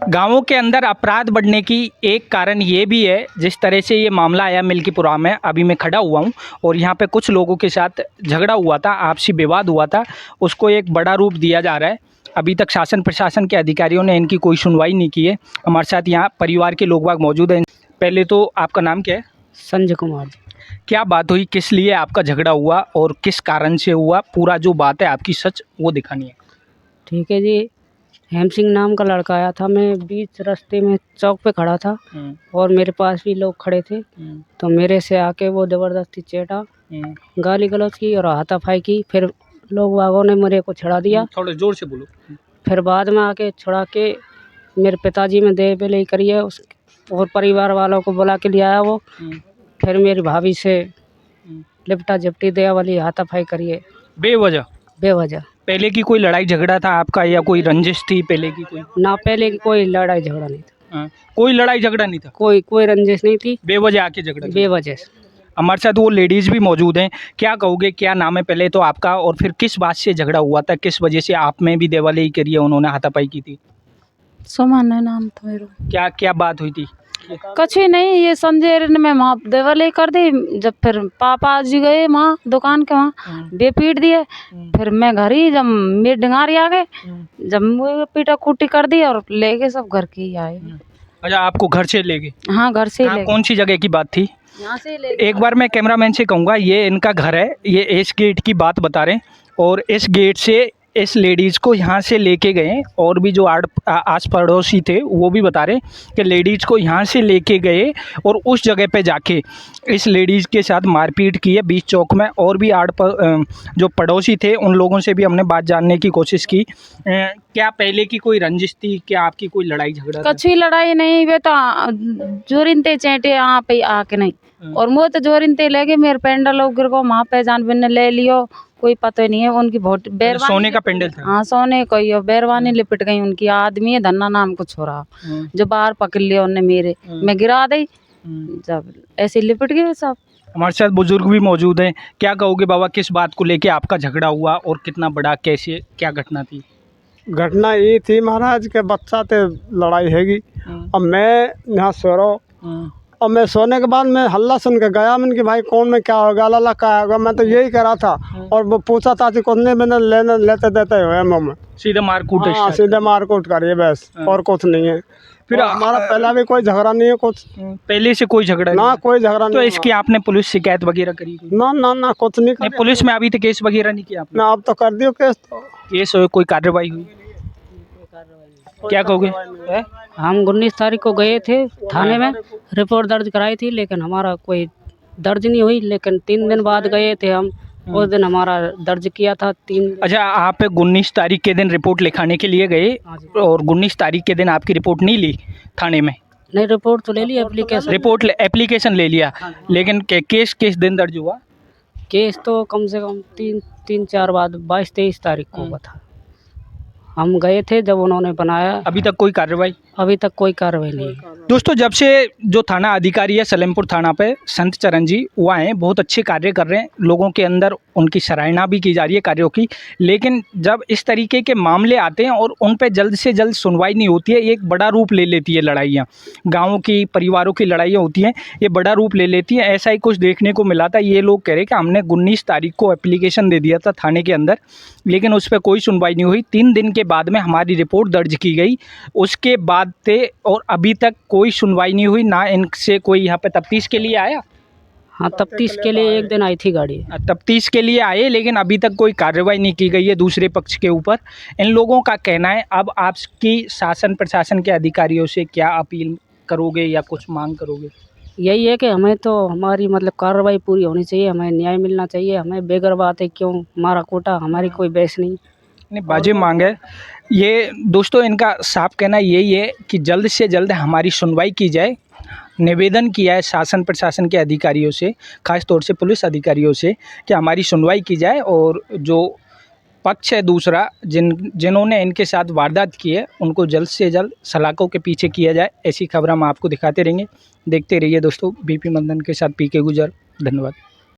गाँवों के अंदर अपराध बढ़ने की एक कारण ये भी है, जिस तरह से ये मामला आया मिल्कीपुरा में, अभी मैं खड़ा हुआ हूँ और यहाँ पे कुछ लोगों के साथ झगड़ा हुआ था, आपसी विवाद हुआ था, उसको एक बड़ा रूप दिया जा रहा है। अभी तक शासन प्रशासन के अधिकारियों ने इनकी कोई सुनवाई नहीं की है। हमारे साथ यहाँ परिवार के लोग बाग मौजूद हैं। पहले तो आपका नाम क्या है? संजय कुमार जी। क्या बात हुई, किस लिए आपका झगड़ा हुआ और किस कारण से हुआ? पूरा जो बात है आपकी सच वो दिखानी है। ठीक है जी। हेम सिंह नाम का लड़का आया था, मैं बीच रास्ते में चौक पे खड़ा था और मेरे पास भी लोग खड़े थे, तो मेरे से आके वो ज़बरदस्ती चेटा, गाली गलौज की और हाथापाई की। फिर लोग वागों ने मेरे को छुड़ा दिया। थोड़ा जोर से बोलो। फिर बाद में आके छुड़ा के मेरे पिताजी में देह पे ले करिए उस और परिवार वालों को बुला के ले आया वो। फिर मेरी भाभी से लिपटा झपटी दया वाली हाथापाई करिए बेवजह? बेवजह। पहले की कोई लड़ाई झगड़ा था आपका या कोई रंजिश थी पहले की कोई? ना पहले की कोई लड़ाई झगड़ा नहीं था। हाँ, कोई लड़ाई झगड़ा नहीं था, कोई रंजिश नहीं थी। बेवजह आके झगड़ा किया। बेवजह से। हमारे साथ वो लेडीज़ भी मौजूद हैं। क्या कहोगे, क्या नाम है पहले तो आपका, और फिर किस बात से झगड़ा हुआ था, किस वजह से आप में भी देवाली करी है, उन्होंने हाथापाई की थी? सुमन है नाम था मेरा। क्या क्या बात हुई थी? कुछ ही नहीं, ये संजय ने मैं वहाँ देवाली कर दी। जब फिर पापा जी गए वहाँ दुकान के वहाँ बे पीट दिए। फिर मैं घर ही, जब मेरे डिंगारी आ गए, जब मुझे पीटा कुटी कर दी और ले गए, सब घर के ही आए। अच्छा, आपको घर से ले गए? हाँ, घर से ही ले गए। कौन सी जगह की बात थी? यहाँ से ले गए। एक बार मैं कैमरामैन से कहूँगा, ये इनका घर है, ये इस गेट की बात बता रहे हैं और इस गेट से इस लेडीज़ को यहाँ से लेके गए। और भी जो आस पड़ोसी थे वो भी बता रहे कि लेडीज़ को यहाँ से लेके गए और उस जगह पे जाके इस लेडीज़ के साथ मारपीट की है बीच चौक में। और भी जो पड़ोसी थे उन लोगों से भी हमने बात जानने की कोशिश की। क्या पहले की कोई रंजिश थी, क्या आपकी कोई लड़ाई झगड़ा था? कुछ ही लड़ाई नहीं, वे तो जोरिनते चेटे यहाँ पे आके नहीं। और मुँह तो जोरिनते लेके मेरे पेंडल लोग को वहाँ पे जान बिन ले लियो, कोई पता नहीं है। उनकी बहुत बेरवानी, सोने का पेंडल था? हाँ, सोने को ही बेरवानी लिपट गई उनकी। आदमी है धन्ना नाम को छोरा, जो बाहर पकड़ लिया उनने मेरे, मैं गिरा दी, जब ऐसे लिपट गए सब। हमारे साथ बुजुर्ग भी मौजूद हैं। क्या कहोगे बाबा, किस बात को लेके आपका झगड़ा हुआ और कितना बड़ा, कैसे, क्या घटना थी? घटना ये थी महाराज के बच्चा थे, लड़ाई हैगी। अब मैं यहाँ सो रहा हूँ और मैं सोने के बाद मैं हल्ला सुन के गया, मैंने कि भाई कौन में क्या होगा, अल्लाह क्या होगा। मैं तो यही करा था और वो पूछा था कि कौन मैंने लेते देते हुए मुँह में सीधे मारकूट? हाँ, सीधे मारकूट करिए बस, और कुछ नहीं है। फिर हमारा पहला भी कोई झगड़ा नहीं है, कुछ पहले से कोई झगड़ा ना, कोई झगड़ा नहीं। तो इसकी आपने पुलिस शिकायत वगैरह करी? ना ना ना, कुछ नहीं नहीं, पुलिस में अभी तक केस वगैरह नहीं किया आपने? ना, अब तो कर दियो केस। तो केस हो, कोई कार्रवाई हुई? क्या कहोगे? हम 19 तारीख को गए थे थाने में, रिपोर्ट दर्ज कराई थी, लेकिन हमारा कोई दर्ज नहीं हुई। लेकिन 3 दिन बाद गए थे हम, उस दिन हमारा दर्ज किया था 3। अच्छा, आप 19 तारीख के दिन रिपोर्ट लिखाने के लिए गए और 19 तारीख के दिन आपकी रिपोर्ट नहीं ली थाने में? नहीं, रिपोर्ट तो ले ली, एप्लीकेशन एप्लीकेशन ले लिया, लेकिन केस किस दिन दर्ज हुआ? केस तो कम से कम 3-4 बाद 22-23 तारीख को हुआ था। हम गए थे जब उन्होंने बनाया। अभी तक कोई कार्रवाई? अभी तक कोई कार्रवाई नहीं है। दोस्तों, जब से जो थाना अधिकारी है सलेमपुर थाना पे संत चरण जी वो आए, बहुत अच्छे कार्य कर रहे हैं, लोगों के अंदर उनकी सराहना भी की जा रही है कार्यों की। लेकिन जब इस तरीके के मामले आते हैं और उन पे जल्द से जल्द सुनवाई नहीं होती है, एक बड़ा रूप ले लेती है लड़ाइयाँ, गाँवों की, परिवारों की लड़ाइयाँ होती हैं, ये बड़ा रूप ले लेती हैं। ऐसा ही कुछ देखने को मिला था। ये लोग कह रहे कि हमने 19 तारीख को एप्लीकेशन दे दिया था थाने के अंदर, लेकिन उस पर कोई सुनवाई नहीं हुई। 3 दिन के बाद में हमारी रिपोर्ट दर्ज की गई, उसके बाद थे और अभी तक कोई सुनवाई नहीं हुई। ना इनसे कोई यहाँ पे तफ्तीश के लिए आया? हाँ, तफ्तीश के लिए एक दिन आई थी गाड़ी। तफ्तीश के लिए आए, लेकिन अभी तक कोई कार्रवाई नहीं की गई है दूसरे पक्ष के ऊपर। इन लोगों का कहना है, अब आपकी शासन प्रशासन के अधिकारियों से क्या अपील करोगे या कुछ मांग करोगे? यही है कि हमें तो हमारी मतलब कार्रवाई पूरी होनी चाहिए, हमें न्याय मिलना चाहिए। हमें बेगर बात है, क्यों हमारा कोटा, हमारी कोई बहस नहीं बाजी मांग है। ये दोस्तों, इनका साफ कहना यही है कि जल्द से जल्द हमारी सुनवाई की जाए। निवेदन किया है शासन प्रशासन के अधिकारियों से, खास तौर से पुलिस अधिकारियों से, कि हमारी सुनवाई की जाए और जो पक्ष है दूसरा, जिन्होंने इनके साथ वारदात की है, उनको जल्द से जल्द सलाखों के पीछे किया जाए। ऐसी खबर हम आपको दिखाते रहेंगे। देखते रहिए दोस्तों, बीपी मंदन के साथ पीके गुजर। धन्यवाद।